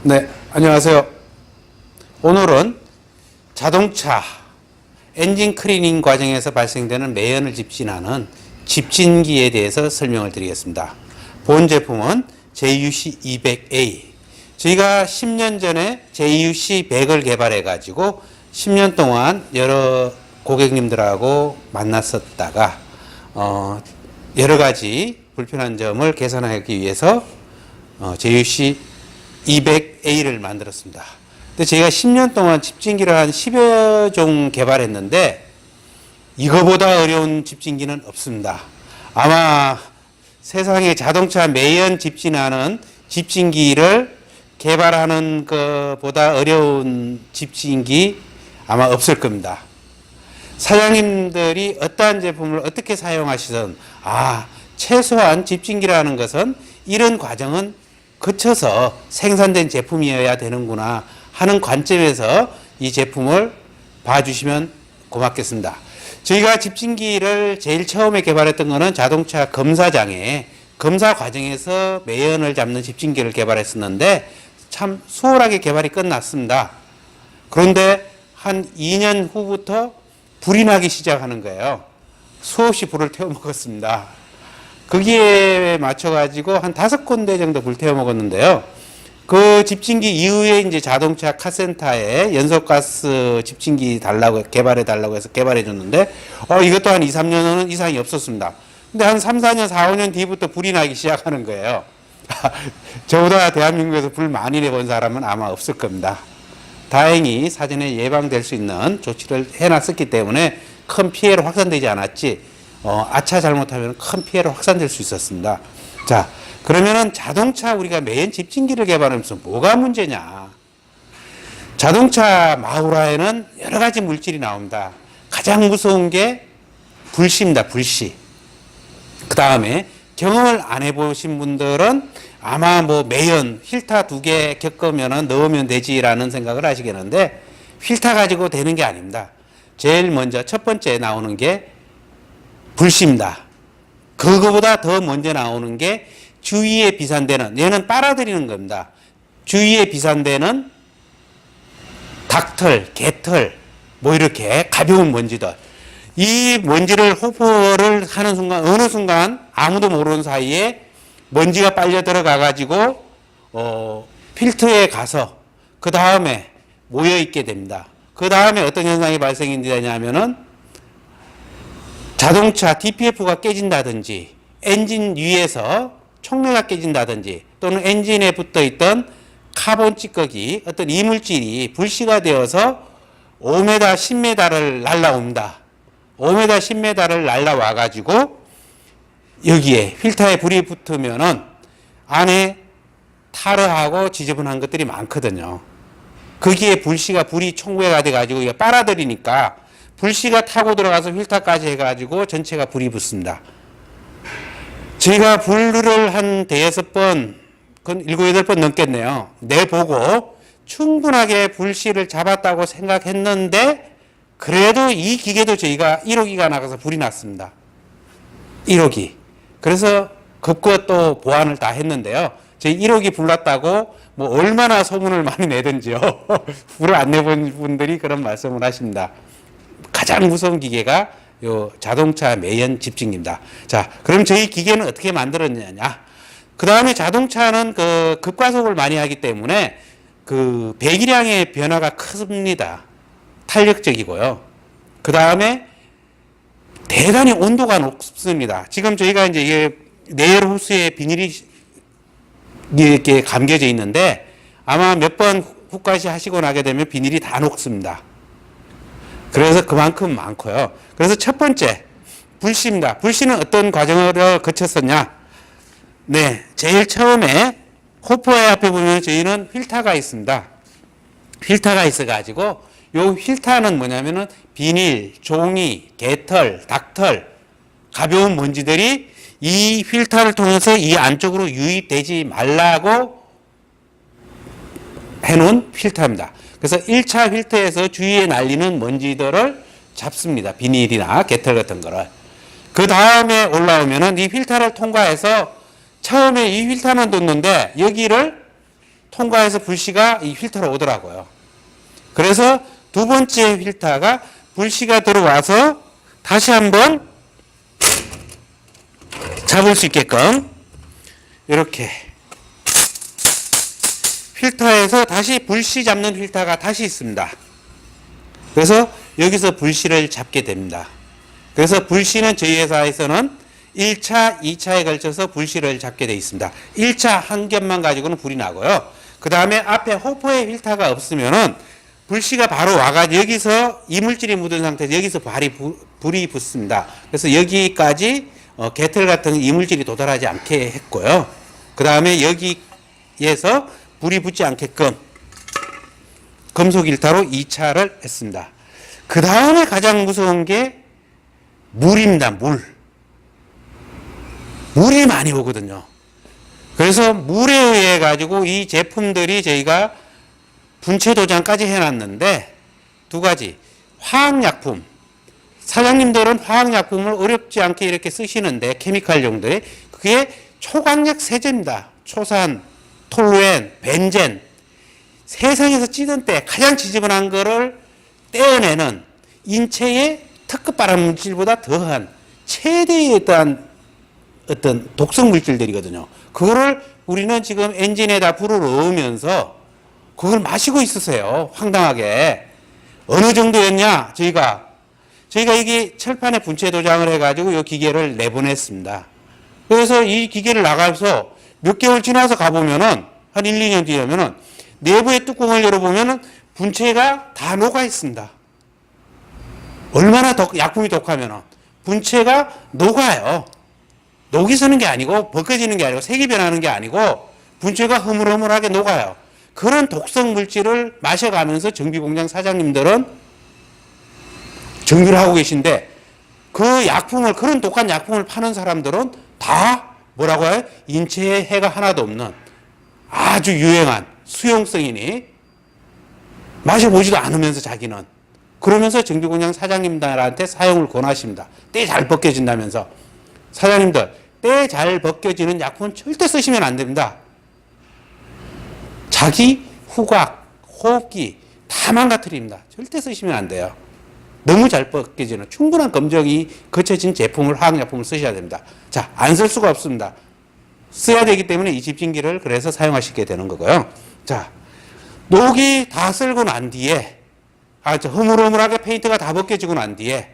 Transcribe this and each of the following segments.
네, 안녕하세요. 오늘은 자동차 엔진 클리닝 과정에서 발생되는 매연을 집진하는 집진기에 대해서 설명을 드리겠습니다. 본 제품은 JUC200A. 저희가 10년 전에 JUC100을 개발해 가지고 10년 동안 여러 고객님들하고 만났었다가 여러 가지 불편한 점을 개선하기 위해서 JUC200A를 만들었습니다. 근데 저희가 10년 동안 집진기를 한 10여 종 개발했는데 이거보다 어려운 집진기는 없습니다. 아마 세상에 자동차 매연 집진하는 집진기를 개발하는 것보다 어려운 집진기 아마 없을 겁니다. 사장님들이 어떠한 제품을 어떻게 사용하시든 최소한 집진기라는 것은 이런 과정은 거쳐서 생산된 제품이어야 되는구나 하는 관점에서 이 제품을 봐주시면 고맙겠습니다. 저희가 집진기를 제일 처음에 개발했던 것은 자동차 검사장에 검사 과정에서 매연을 잡는 집진기를 개발했었는데 참 수월하게 개발이 끝났습니다. 그런데 한 2년 후부터 불이 나기 시작하는 거예요. 수없이 불을 태워 먹었습니다. 거기에 맞춰가지고 한 5군데 정도 불 태워 먹었는데요. 그 집진기 이후에 이제 자동차 카센터에 연소가스 집진기 달라고 개발해 달라고 해서 개발해 줬는데 이것도 한 2, 3년은 이상이 없었습니다. 근데 한 3, 4년, 4, 5년 뒤부터 불이 나기 시작하는 거예요. 저보다 대한민국에서 불 많이 내본 사람은 아마 없을 겁니다. 다행히 사전에 예방될 수 있는 조치를 해놨었기 때문에 큰 피해로 확산되지 않았지 잘못하면 큰 피해로 확산될 수 있었습니다. 자, 그러면은 자동차 우리가 매연 집진기를 개발하면서 뭐가 문제냐? 자동차 마우라에는 여러 가지 물질이 나옵니다. 가장 무서운 게 불씨입니다. 불씨. 그 다음에 경험을 안 해보신 분들은 아마 매연 필터 2개 겪으면은 넣으면 되지라는 생각을 하시겠는데 필터 가지고 되는 게 아닙니다. 제일 먼저 첫 번째 나오는 게 불씨입니다. 그거보다 더 먼저 나오는 게 주위에 비산되는, 얘는 빨아들이는 겁니다. 주위에 비산되는 닭털, 개털, 이렇게 가벼운 먼지들. 이 먼지를 호포를 하는 순간, 어느 순간 아무도 모르는 사이에 먼지가 빨려 들어가 가지고, 필터에 가서 그 다음에 모여 있게 됩니다. 그 다음에 어떤 현상이 발생이 되냐면은 자동차 DPF가 깨진다든지 엔진 위에서 촉매가 깨진다든지 또는 엔진에 붙어 있던 카본 찌꺼기 어떤 이물질이 불씨가 되어서 5m, 10m를 날라옵니다. 5m, 10m를 날라와 가지고 여기에 필터에 불이 붙으면은 안에 타르하고 지저분한 것들이 많거든요. 거기에 불이 촉매가 돼 가지고 이게 빨아들이니까 불씨가 타고 들어가서 필터까지 해가지고 전체가 불이 붙습니다. 저희가 불을 한 5번, 7, 8번 넘겠네요. 내보고 충분하게 불씨를 잡았다고 생각했는데 그래도 이 기계도 저희가 1호기가 나가서 불이 났습니다. 1호기. 그래서 급거 또 보완을 다 했는데요. 저희 1호기 불났다고 얼마나 소문을 많이 내든지요. 불을 안 내본 분들이 그런 말씀을 하십니다. 가장 무서운 기계가 요 자동차 매연 집진기입니다. 자, 그럼 저희 기계는 어떻게 만들었느냐? 그 다음에 자동차는 급가속을 많이 하기 때문에 배기량의 변화가 큽니다. 탄력적이고요. 그 다음에 대단히 온도가 높습니다. 지금 저희가 이제 이게 내열 호스에 비닐이 이렇게 감겨져 있는데 아마 몇 번 훅가시 하시고 나게 되면 비닐이 다 녹습니다. 그래서 그만큼 많고요. 그래서 첫 번째 불씨입니다. 불씨는 어떤 과정을 거쳤었냐? 네, 제일 처음에 호포의 앞에 보면 저희는 필터가 있습니다. 필터가 있어가지고 요 필터는 뭐냐면은 비닐, 종이, 개털, 닭털, 가벼운 먼지들이 이 필터를 통해서 이 안쪽으로 유입되지 말라고 해놓은 필터입니다. 그래서 1차 필터에서 주위에 날리는 먼지들을 잡습니다. 비닐이나 개털 같은 거를. 그 다음에 올라오면은 이 필터를 통과해서 처음에 이 필터는 뒀는데 여기를 통과해서 불씨가 이 필터로 오더라고요. 그래서 두 번째 필터가 불씨가 들어와서 다시 한번 잡을 수 있게끔 이렇게 필터에서 다시 불씨 잡는 필터가 다시 있습니다. 그래서 여기서 불씨를 잡게 됩니다. 그래서 불씨는 저희 회사에서는 1차, 2차에 걸쳐서 불씨를 잡게 되어 있습니다. 1차 한 겹만 가지고는 불이 나고요. 그 다음에 앞에 호포에 필터가 없으면은 불씨가 바로 와가지고 여기서 이물질이 묻은 상태에서 여기서 불이 붙습니다. 그래서 여기까지 개털 같은 이물질이 도달하지 않게 했고요. 그 다음에 여기에서 불이 붙지 않게끔 금속 일타로 2차를 했습니다. 그 다음에 가장 무서운 게 물입니다. 물이 많이 오거든요. 그래서 물에 의해 가지고 이 제품들이 저희가 분체 도장까지 해놨는데 두 가지 화학약품, 사장님들은 화학약품을 어렵지 않게 이렇게 쓰시는데 케미칼 용도에 그게 초강력 세제입니다. 초산, 톨루엔, 벤젠, 세상에서 찌든 때 가장 지저분한 거를 떼어내는 인체의 특급 발암 물질보다 더한 최대의 어떤 독성 물질들이거든요. 그거를 우리는 지금 엔진에다 불을 넣으면서 그걸 마시고 있으세요. 황당하게. 어느 정도였냐? 저희가 이게 철판에 분체 도장을 해가지고 이 기계를 내보냈습니다. 그래서 이 기계를 나가서 몇 개월 지나서 가보면은 한 1, 2년 뒤에면은 내부의 뚜껑을 열어보면은 분체가 다 녹아 있습니다. 얼마나 약품이 독하면은 분체가 녹아요. 녹이 서는 게 아니고 벗겨지는 게 아니고 색이 변하는 게 아니고 분체가 흐물흐물하게 녹아요. 그런 독성 물질을 마셔가면서 정비공장 사장님들은 정비를 하고 계신데 그 약품을 그런 독한 약품을 파는 사람들은 다 뭐라고 해요? 인체에 해가 하나도 없는 아주 유행한 수용성이니 마셔보지도 않으면서 자기는 그러면서 정비공장 사장님들한테 사용을 권하십니다. 때 잘 벗겨진다면서. 사장님들 때 잘 벗겨지는 약품은 절대 쓰시면 안 됩니다. 자기 후각, 호흡기 다 망가뜨립니다. 절대 쓰시면 안 돼요. 너무 잘 벗겨지는 충분한 검정이 거쳐진 제품을 화학약품을 쓰셔야 됩니다. 자, 안 쓸 수가 없습니다. 써야 되기 때문에 이 집진기를 그래서 사용하시게 되는 거고요. 자, 녹이 다 쓸고 난 뒤에 흐물흐물하게 페인트가 다 벗겨지고 난 뒤에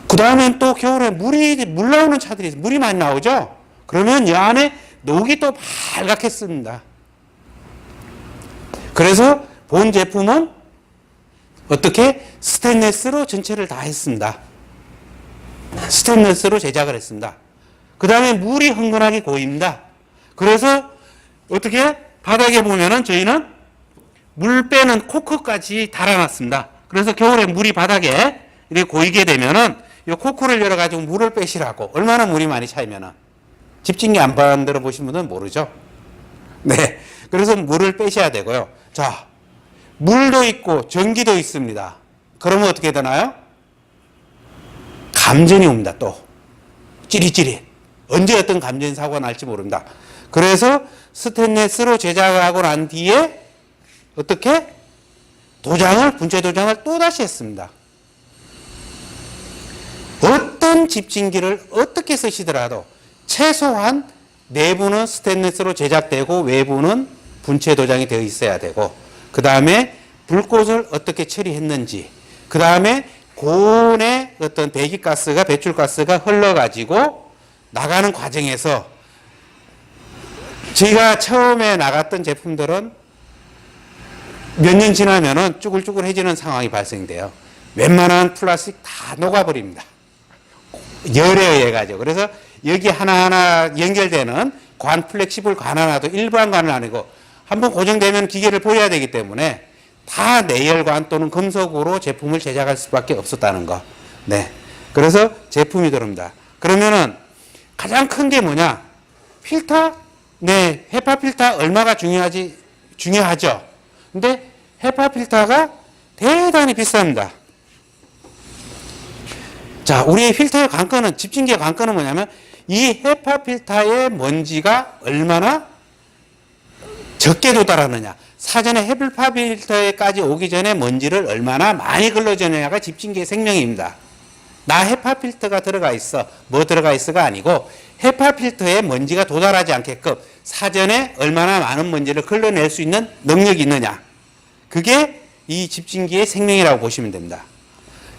그 다음엔 또 겨울에 물 나오는 차들이 있어요. 물이 많이 나오죠? 그러면 이 안에 녹이 또 발갛게 씁니다. 그래서 본 제품은 어떻게? 스테인리스로 전체를 다 했습니다. 스테인리스로 제작을 했습니다. 그 다음에 물이 흥건하게 고입니다. 그래서 어떻게? 바닥에 보면은 저희는 물 빼는 코크까지 달아놨습니다. 그래서 겨울에 물이 바닥에 이렇게 고이게 되면은 이 코크를 열어가지고 물을 빼시라고. 얼마나 물이 많이 차이면은. 집진기 안 만들어 보신 분은 모르죠? 네. 그래서 물을 빼셔야 되고요. 자, 물도 있고 전기도 있습니다. 그러면 어떻게 되나요? 감전이 옵니다. 또 찌릿찌릿. 언제 어떤 감전 사고가 날지 모릅니다. 그래서 스테인리스로 제작하고 난 뒤에 어떻게? 분체 도장을 또다시 했습니다. 어떤 집진기를 어떻게 쓰시더라도 최소한 내부는 스테인리스로 제작되고 외부는 분체 도장이 되어 있어야 되고 그 다음에 불꽃을 어떻게 처리했는지 그 다음에 고온의 어떤 배기가스가 배출가스가 흘러가지고 나가는 과정에서 저희가 처음에 나갔던 제품들은 몇 년 지나면은 쭈글쭈글해지는 상황이 발생돼요. 웬만한 플라스틱 다 녹아버립니다. 열에 의해 가지고. 그래서 여기 하나하나 연결되는 플렉시블 관 하나도 일반 관은 아니고 한번 고정되면 기계를 보여야 되기 때문에 다 내열관 또는 금속으로 제품을 제작할 수밖에 없었다는 거. 네. 그래서 제품이 들어옵니다. 그러면은 가장 큰 게 뭐냐? 필터? 네. 헤파 필터 얼마가 중요하죠. 근데 헤파 필터가 대단히 비쌉니다. 자, 우리의 필터의 관건은, 집진기의 관건은 뭐냐면 이 헤파 필터의 먼지가 얼마나 적게 도달하느냐. 사전에 헤파 필터에까지 오기 전에 먼지를 얼마나 많이 걸러주느냐가 집진기의 생명입니다. 나 헤파 필터가 들어가 있어. 뭐 들어가 있어가 아니고 헤파 필터에 먼지가 도달하지 않게끔 사전에 얼마나 많은 먼지를 걸러낼 수 있는 능력이 있느냐. 그게 이 집진기의 생명이라고 보시면 됩니다.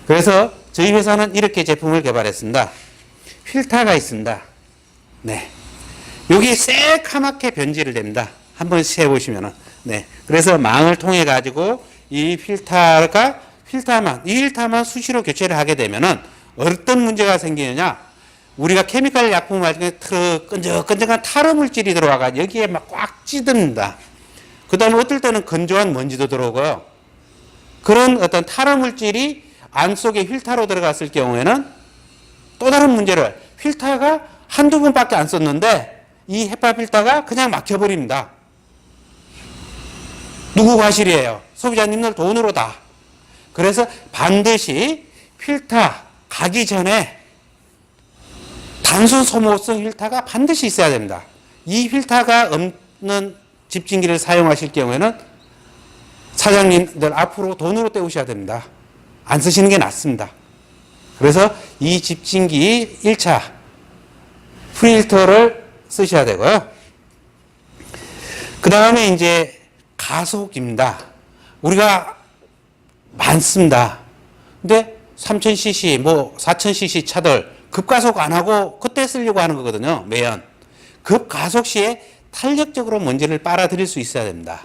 그래서 저희 회사는 이렇게 제품을 개발했습니다. 필터가 있습니다. 네. 여기 새카맣게 변질을 됩니다. 한번 해보시면은. 네. 그래서 망을 통해 가지고 이 필터만 수시로 교체를 하게 되면은 어떤 문제가 생기느냐. 우리가 케미칼 약품을 할 때 끈적끈적한 탈화 물질이 들어와가 여기에 막 꽉 찌듭니다. 그 다음에 어떨 때는 건조한 먼지도 들어오고요. 그런 어떤 탈화 물질이 안 속에 필터로 들어갔을 경우에는 또 다른 문제를, 필터가 한두 번밖에 안 썼는데 이 헤파 필터가 그냥 막혀버립니다. 누구 과실이에요? 소비자님들 돈으로 다. 그래서 반드시 필터 가기 전에 단순 소모성 필터가 반드시 있어야 됩니다. 이 필터가 없는 집진기를 사용하실 경우에는 사장님들 앞으로 돈으로 때우셔야 됩니다. 안 쓰시는 게 낫습니다. 그래서 이 집진기 1차 필터를 쓰셔야 되고요. 그 다음에 이제 가속입니다. 우리가 많습니다. 근데 3000cc, 뭐 4000cc 차들 급가속 안 하고 그때 쓰려고 하는 거거든요. 매연. 급가속 시에 탄력적으로 먼지를 빨아들일 수 있어야 됩니다.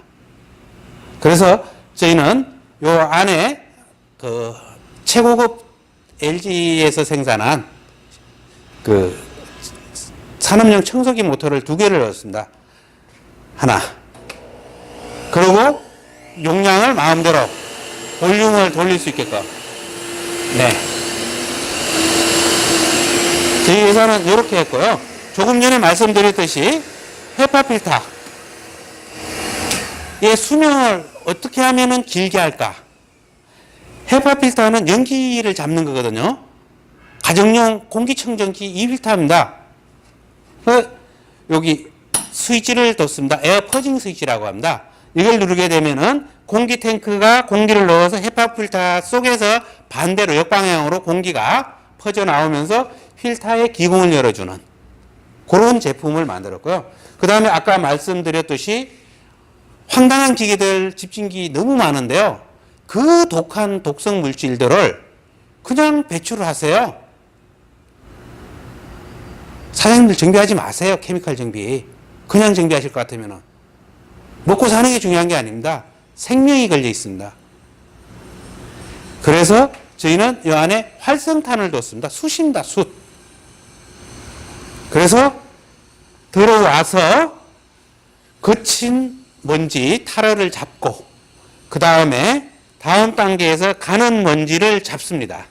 그래서 저희는 요 안에 그 최고급 LG에서 생산한 그 산업용 청소기 모터를 2개를 넣었습니다. 하나. 그리고 용량을 마음대로 볼륨을 돌릴 수 있게끔. 네. 저희 회사는 이렇게 했고요. 조금 전에 말씀드렸듯이 헤파 필터의 수명을 어떻게 하면은 길게 할까? 헤파 필터는 연기를 잡는 거거든요. 가정용 공기청정기 2필터입니다. 여기 스위치를 뒀습니다. 에어 퍼징 스위치라고 합니다. 이걸 누르게 되면은 공기 탱크가 공기를 넣어서 헤파 필터 속에서 반대로 역방향으로 공기가 퍼져 나오면서 필터의 기공을 열어주는 그런 제품을 만들었고요. 그 다음에 아까 말씀드렸듯이 황당한 기계들, 집진기 너무 많은데요. 그 독한 독성 물질들을 그냥 배출을 하세요. 사장님들 정비하지 마세요. 케미칼 정비. 그냥 정비하실 것 같으면. 먹고 사는 게 중요한 게 아닙니다. 생명이 걸려 있습니다. 그래서 저희는 이 안에 활성탄을 뒀습니다. 숯입니다. 숯. 그래서 들어와서 거친 먼지, 탈화를 잡고 그 다음에 다음 단계에서 가는 먼지를 잡습니다.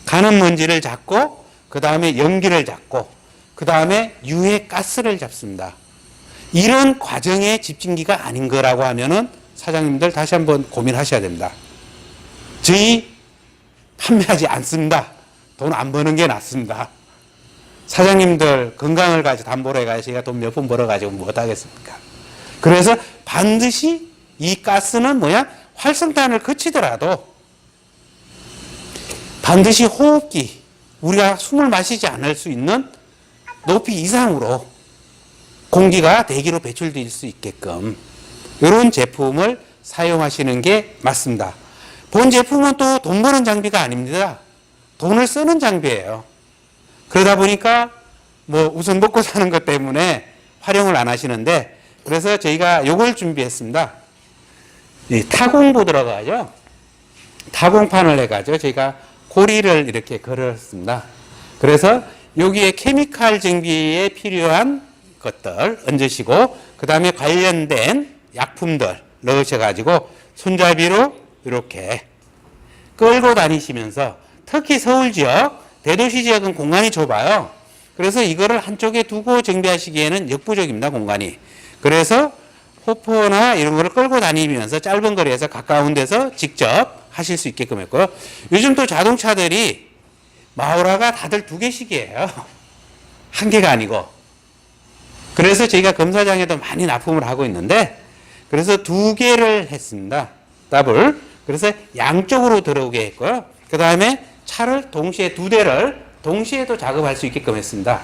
가는 먼지를 잡고 그 다음에 연기를 잡고 그 다음에 유해 가스를 잡습니다. 이런 과정의 집진기가 아닌 거라고 하면은 사장님들 다시 한번 고민하셔야 됩니다. 저희 판매하지 않습니다. 돈 안 버는 게 낫습니다. 사장님들 건강을 가지고 담보로 해가지고 제가 돈 몇 푼 벌어가지고 못 하겠습니까? 그래서 반드시 이 가스는 뭐야? 활성탄을 거치더라도 반드시 호흡기, 우리가 숨을 마시지 않을 수 있는 높이 이상으로 공기가 대기로 배출될 수 있게끔 이런 제품을 사용하시는 게 맞습니다. 본 제품은 또 돈 버는 장비가 아닙니다. 돈을 쓰는 장비예요. 그러다 보니까 뭐 우선 먹고 사는 것 때문에 활용을 안 하시는데, 그래서 저희가 요걸 준비했습니다. 이 타공보드라고 하죠. 타공판을 해가지고 저희가 고리를 이렇게 걸었습니다. 그래서 여기에 케미칼 정비에 필요한 것들 얹으시고 그 다음에 관련된 약품들 넣으셔가지고 손잡이로 이렇게 끌고 다니시면서, 특히 서울 지역, 대도시 지역은 공간이 좁아요. 그래서 이거를 한쪽에 두고 정비하시기에는 역부족입니다, 공간이. 그래서 호퍼나 이런 거를 끌고 다니면서 짧은 거리에서 가까운 데서 직접 하실 수 있게끔 했고요. 요즘 또 자동차들이 마우라가 다들 2개씩이에요. 한 개가 아니고. 그래서 저희가 검사장에도 많이 납품을 하고 있는데, 그래서 두 개를 했습니다. 더블. 그래서 양쪽으로 들어오게 했고요. 그 다음에 차를 동시에 두 대를 동시에도 작업할 수 있게끔 했습니다.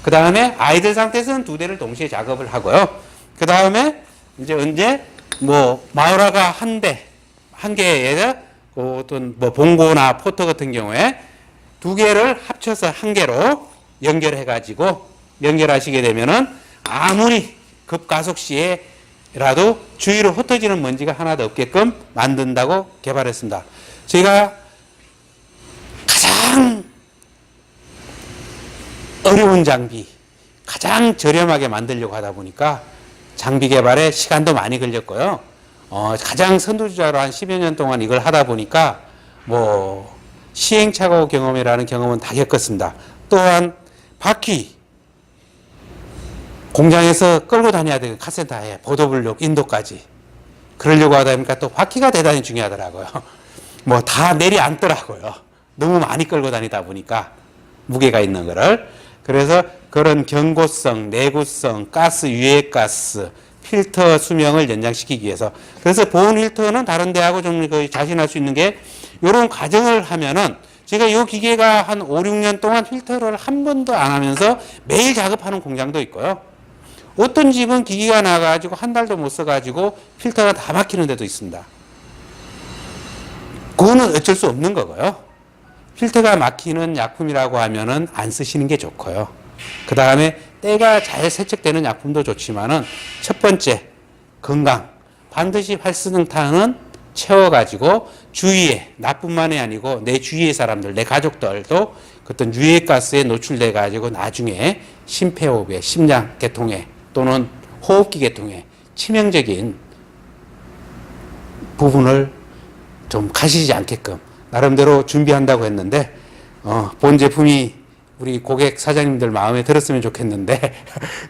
그 다음에 아이들 상태에서는 두 대를 동시에 작업을 하고요. 그 다음에 이제 뭐 마우라가 한 개에 어떤 뭐 봉고나 포터 같은 경우에 두 개를 합쳐서 한 개로 연결해 가지고 연결하시게 되면은 아무리 급가속 시에라도 주위로 흩어지는 먼지가 하나도 없게끔 만든다고 개발했습니다. 저희가 가장 어려운 장비, 가장 저렴하게 만들려고 하다 보니까 장비 개발에 시간도 많이 걸렸고요. 가장 선두주자로 한 10여 년 동안 이걸 하다 보니까 뭐 시행착오 경험이라는 경험은 다 겪었습니다. 또한 바퀴 공장에서 끌고 다녀야 되고 카센터에 보도블록 인도까지 그러려고 하다 보니까 또 바퀴가 대단히 중요하더라고요. 뭐 다 내려앉더라고요. 너무 많이 끌고 다니다 보니까 무게가 있는 거를. 그래서 그런 경고성, 내구성, 가스, 유해가스, 필터 수명을 연장시키기 위해서. 그래서 보온 필터는 다른 데하고 좀 거의 자신할 수 있는 게 이런 과정을 하면은 제가 이 기계가 한 5, 6년 동안 필터를 한 번도 안 하면서 매일 작업하는 공장도 있고요. 어떤 집은 기기가 나가지고 한 달도 못 써가지고 필터가 다 막히는 데도 있습니다. 그거는 어쩔 수 없는 거고요. 필터가 막히는 약품이라고 하면은 안 쓰시는 게 좋고요. 그 다음에 때가 잘 세척되는 약품도 좋지만은 첫 번째 건강 반드시 활성탄은 채워가지고 주위에 나뿐만이 아니고 내 주위의 사람들 내 가족들도 어떤 유해가스에 노출돼 가지고 나중에 심폐호흡에 심장계통에 또는 호흡기 계통에 치명적인 부분을 좀 가시지 않게끔 나름대로 준비한다고 했는데 본 제품이 우리 고객 사장님들 마음에 들었으면 좋겠는데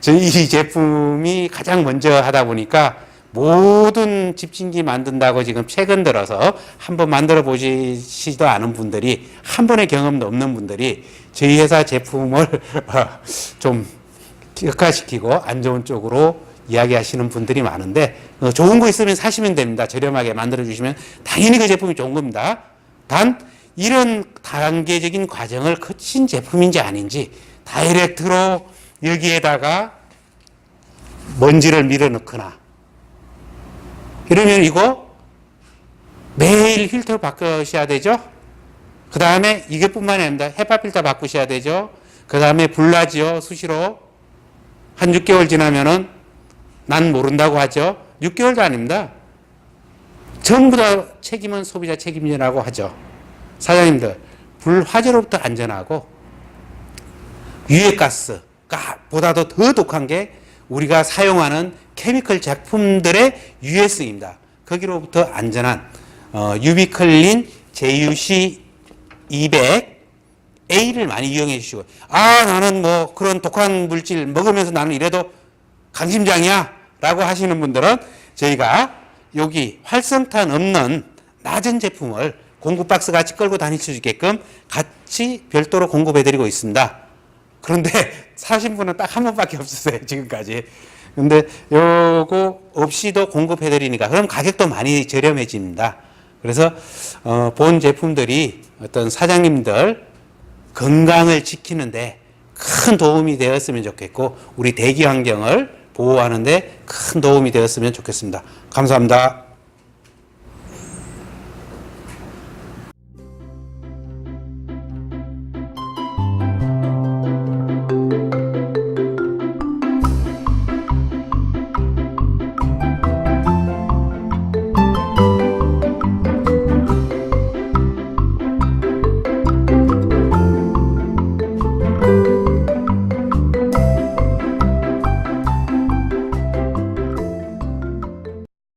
저희 이 제품이 가장 먼저 하다 보니까 모든 집진기 만든다고 지금 최근 들어서 한번 만들어 보시지도 않은 분들이 한 번의 경험도 없는 분들이 저희 회사 제품을 좀 격화시키고 안 좋은 쪽으로 이야기하시는 분들이 많은데 좋은 거 있으면 사시면 됩니다. 저렴하게 만들어 주시면 당연히 그 제품이 좋은 겁니다. 단 이런 단계적인 과정을 거친 제품인지 아닌지 다이렉트로 여기에다가 먼지를 밀어넣거나 이러면 이거 매일 필터 바꾸셔야 되죠. 그 다음에 이것뿐만이 아닙니다. 헤파 필터 바꾸셔야 되죠. 그 다음에 불나지요. 수시로 한 6개월 지나면은 난 모른다고 하죠. 6개월도 아닙니다. 전부 다 책임은 소비자 책임이라고 하죠. 사장님들, 불화재로부터 안전하고 유해가스가 보다도 더 독한 게 우리가 사용하는 케미컬 제품들의 유해성입니다. 거기로부터 안전한 유비클린 JUC 200A를 많이 이용해 주시고 나는 뭐 그런 독한 물질 먹으면서 나는 이래도 강심장이야 라고 하시는 분들은 저희가 여기 활성탄 없는 낮은 제품을 공급 박스 같이 끌고 다닐 수 있게끔 같이 별도로 공급해 드리고 있습니다. 그런데 사신 분은 딱 한 번밖에 없었어요, 지금까지. 근데 요거 없이도 공급해 드리니까 그럼 가격도 많이 저렴해집니다. 그래서 본 제품들이 어떤 사장님들 건강을 지키는데 큰 도움이 되었으면 좋겠고 우리 대기 환경을 보호하는데 큰 도움이 되었으면 좋겠습니다. 감사합니다.